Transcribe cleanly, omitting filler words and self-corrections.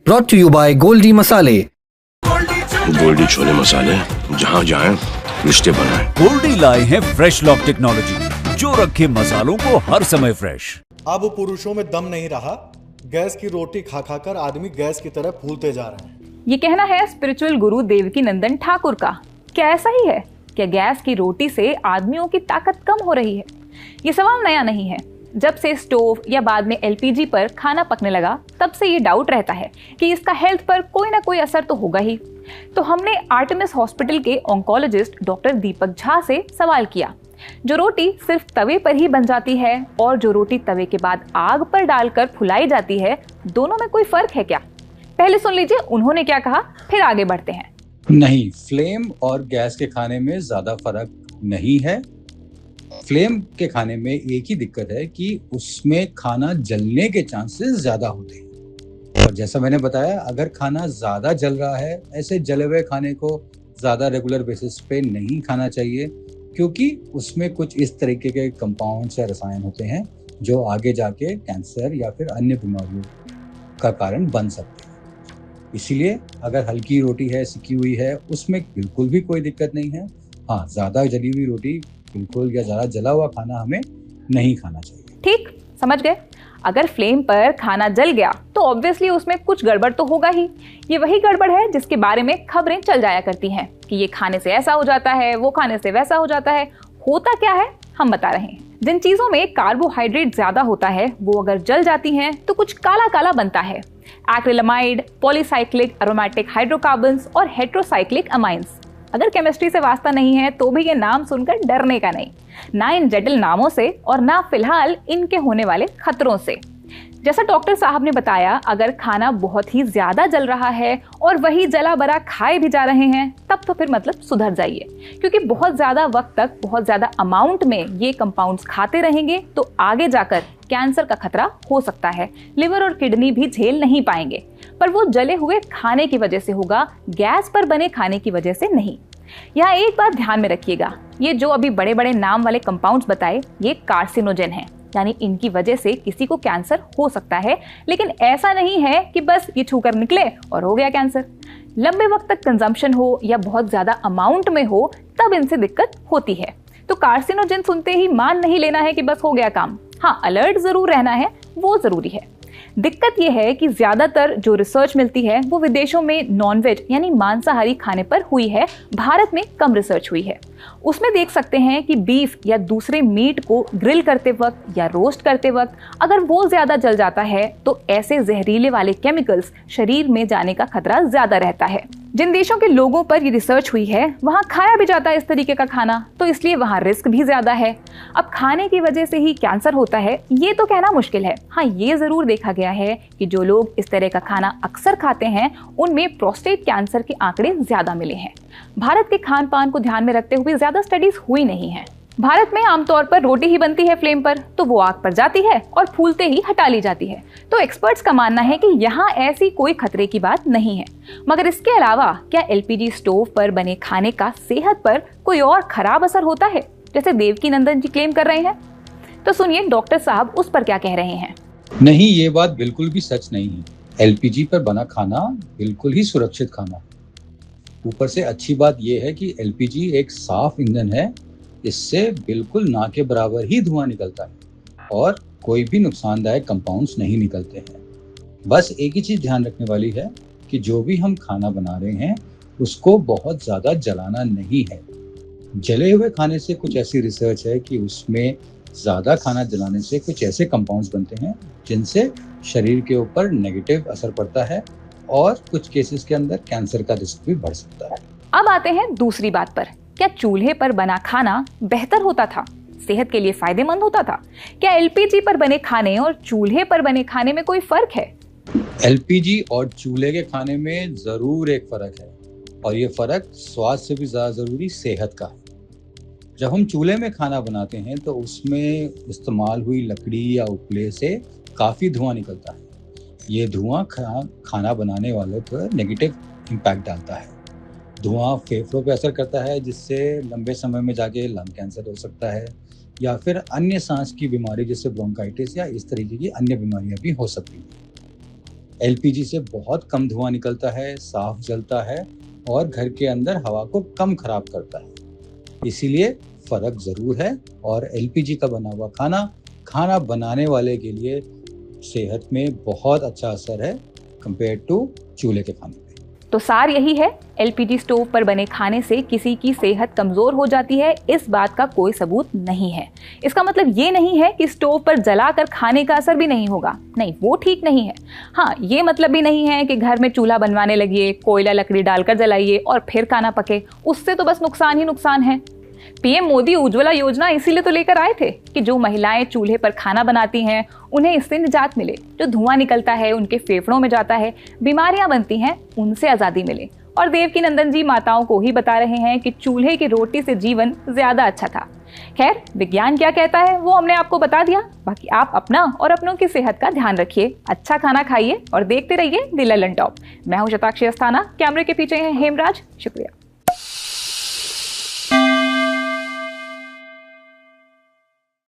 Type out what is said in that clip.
brought to you by Goldi Masale. Goldy chole मसाले, जहाँ जाएं रिश्ते बनाएं। गोल्डी लाए हैं फ्रेश लॉक टेक्नोलॉजी, जो रखे मसालों को हर समय फ्रेश। अब पुरुषों में दम नहीं रहा, गैस की रोटी खा खाकर आदमी गैस की तरह फूलते जा रहे हैं। ये कहना है स्पिरिचुअल गुरु देवकी नंदन ठाकुर का। क्या ऐसा ही है? क्या गैस की रोटी से आदमियों की ताकत कम हो रही है? ये सवाल नया नहीं है। जब से स्टोव या बाद में एलपीजी पर खाना पकने लगा, तब से ये डाउट रहता है कि इसका हेल्थ पर कोई ना कोई असर तो होगा ही। तो हमने आर्टेमिस हॉस्पिटल के ऑन्कोलॉजिस्ट डॉक्टर दीपक झा से सवाल किया, जो रोटी सिर्फ तवे पर ही बन जाती है और जो रोटी तवे के बाद आग पर डालकर फुलाई जाती है, दोनों में कोई फर्क है क्या? पहले सुन लीजिए उन्होंने क्या कहा, फिर आगे बढ़ते हैं। नहीं, फ्लेम और गैस के खाने में ज्यादा फर्क नहीं है। फ्लेम के खाने में एक ही दिक्कत है कि उसमें खाना जलने के चांसेस ज्यादा होते हैं। और जैसा मैंने बताया, अगर खाना ज्यादा जल रहा है, ऐसे जले हुए खाने को ज्यादा रेगुलर बेसिस पे नहीं खाना चाहिए, क्योंकि उसमें कुछ इस तरीके के कंपाउंड्स या रसायन होते हैं जो आगे जाके कैंसर या फिर अन्य बीमारियों का कारण बन सकते हैं। इसीलिए अगर हल्की रोटी है, सिकी हुई है, उसमें बिल्कुल भी कोई दिक्कत नहीं है। हाँ, ज्यादा जली हुई रोटी बिल्कुल या ज्यादा जला हुआ खाना हमें नहीं खाना चाहिए। ठीक, समझ गए। अगर फ्लेम पर खाना जल गया तो ऑब्वियसली उसमें कुछ गड़बड़ तो होगा ही। ये वही गड़बड़ है जिसके बारे में खबरें चल जाया करती हैं कि ये खाने से ऐसा हो जाता है, वो खाने से वैसा हो जाता है। होता क्या है हम बता रहे हैं। जिन चीजों में कार्बोहाइड्रेट ज्यादा होता है, वो अगर जल जाती हैं तो कुछ काला काला बनता है। एक्रिलामाइड, पॉलीसाइक्लिक एरोमेटिक हाइड्रोकार्बन्स और हेट्रोसाइक्लिक अमाइंस। अगर केमिस्ट्री से वास्ता नहीं है तो भी ये नाम सुनकर डरने का नहीं, ना इन जटिल नामों से और ना फिलहाल इनके होने वाले खतरों से। जैसा डॉक्टर साहब ने बताया, अगर खाना बहुत ही ज्यादा जल रहा है और वही जला बरा खाए भी जा रहे हैं, तब तो फिर मतलब सुधर जाइए, क्योंकि बहुत ज्यादा वक्त तक बहुत ज्यादा अमाउंट में ये कंपाउंड्स खाते रहेंगे तो आगे जाकर कैंसर का खतरा हो सकता है। लिवर और किडनी भी झेल नहीं पाएंगे, पर वो जले हुए खाने की वजह से होगा, गैस पर बने खाने की वजह से नहीं। यहाँ एक बात ध्यान में रखिएगा, ये जो अभी बड़े बड़े नाम वाले कंपाउंड्स बताए, ये कार्सिनोजेन हैं, यानी इनकी वजह से किसी को कैंसर हो सकता है। लेकिन ऐसा नहीं है कि बस ये छूकर निकले और हो गया कैंसर। लंबे वक्त तक कंजम्पशन हो या बहुत ज्यादा अमाउंट में हो, तब इनसे दिक्कत होती है। तो कार्सिनोजेन सुनते ही मान नहीं लेना है कि बस हो गया काम। हाँ, अलर्ट जरूर रहना है, वो जरूरी है। दिक्कत यह है कि ज्यादातर जो रिसर्च मिलती है वो विदेशों में नॉनवेज यानी मांसाहारी खाने पर हुई है। भारत में कम रिसर्च हुई है। उसमें देख सकते हैं कि बीफ या दूसरे मीट को ग्रिल करते वक्त या रोस्ट करते वक्त अगर वो ज्यादा जल जाता है तो ऐसे जहरीले वाले केमिकल्स शरीर में जाने का खतरा ज्यादा रहता है। जिन देशों के लोगों पर ये रिसर्च हुई है, वहाँ खाया भी जाता है इस तरीके का खाना, तो इसलिए वहाँ रिस्क भी ज्यादा है। अब खाने की वजह से ही कैंसर होता है, ये तो कहना मुश्किल है। हाँ, ये जरूर देखा गया है कि जो लोग इस तरह का खाना अक्सर खाते हैं, उनमें प्रोस्टेट कैंसर के आंकड़े ज्यादा मिले हैं। भारत के खान पान को ध्यान में रखते हुए ज्यादा स्टडीज हुई नहीं है। भारत में आमतौर पर रोटी ही बनती है फ्लेम पर, तो वो आग पर जाती है और फूलते ही हटा ली जाती है। तो एक्सपर्ट्स का मानना है कि यहाँ ऐसी कोई खतरे की बात नहीं है। मगर इसके अलावा क्या एलपीजी स्टोव पर बने खाने का सेहत पर कोई और खराब असर होता है, जैसे देवकी नंदन जी क्लेम कर रहे हैं? तो सुनिए डॉक्टर साहब उस पर क्या कह रहे हैं। नहीं, ये बात बिल्कुल भी सच नहीं है। एलपीजी पर बना खाना बिल्कुल ही सुरक्षित खाना। ऊपर से अच्छी बात यह है कि एलपीजी एक साफ ईंधन है, इससे बिल्कुल ना के बराबर ही धुआं निकलता है और कोई भी नुकसानदायक कंपाउंड्स नहीं निकलते हैं। बस एक ही चीज ध्यान रखने वाली है कि जो भी हम खाना बना रहे हैं उसको बहुत ज्यादा जलाना नहीं है। जले हुए खाने से कुछ ऐसी रिसर्च है कि उसमें ज्यादा खाना जलाने से कुछ ऐसे कंपाउंड्स बनते हैं जिनसे शरीर के ऊपर नेगेटिव असर पड़ता है और कुछ केसेस के अंदर कैंसर का रिस्क भी बढ़ सकता है। अब आते हैं दूसरी बात पर। क्या चूल्हे पर बना खाना बेहतर होता था, सेहत के लिए फायदेमंद होता था? क्या एलपीजी पर बने खाने और चूल्हे पर बने खाने में कोई फर्क है? एलपीजी और चूल्हे के खाने में जरूर एक फर्क है, और ये फर्क स्वास्थ्य से भी ज्यादा जरूरी सेहत का है। जब हम चूल्हे में खाना बनाते हैं तो उसमें इस्तेमाल हुई लकड़ी या उपले से काफी धुआं निकलता है। ये धुआं खाना बनाने वालों पर नेगेटिव इम्पैक्ट डालता है। धुआं फेफड़ों पे असर करता है, जिससे लंबे समय में जाके लंग कैंसर हो सकता है या फिर अन्य सांस की बीमारी जैसे ब्रोंकाइटिस या इस तरीके की अन्य बीमारियां भी हो सकती हैं। एलपीजी से बहुत कम धुआं निकलता है, साफ जलता है और घर के अंदर हवा को कम खराब करता है। इसीलिए फर्क जरूर है और एलपीजी का बना हुआ खाना बनाने वाले के लिए सेहत में बहुत अच्छा असर है कंपेयर टू चूल्हे के खाने पे। तो सार यही है, एलपीजी स्टोव पर बने खाने से किसी की सेहत कमजोर हो जाती है, इस बात का कोई सबूत नहीं है। इसका मतलब ये नहीं है कि स्टोव पर जलाकर खाने का असर भी नहीं होगा, नहीं, वो ठीक नहीं है। हाँ, ये मतलब भी नहीं है कि घर में चूल्हा बनवाने लगिए, कोयला लकड़ी डालकर जलाइए और फिर खाना पके, उससे तो बस नुकसान ही नुकसान है। पीएम मोदी उज्ज्वला योजना इसीलिए तो लेकर आए थे कि जो महिलाएं चूल्हे पर खाना बनाती हैं उन्हें इससे निजात मिले, जो धुआं निकलता है उनके फेफड़ों में जाता है, बीमारियां बनती हैं, उनसे आजादी मिले। और देवकी नंदन जी माताओं को ही बता रहे हैं कि चूल्हे की रोटी से जीवन ज्यादा अच्छा था। खैर, विज्ञान क्या कहता है वो हमने आपको बता दिया। बाकी आप अपना और अपनों की सेहत का ध्यान रखिए, अच्छा खाना खाइए और देखते रहिए द ललन टॉप। मैं हूं शताक्षी अस्थाना, कैमरे के पीछे हैं हेमराज। शुक्रिया।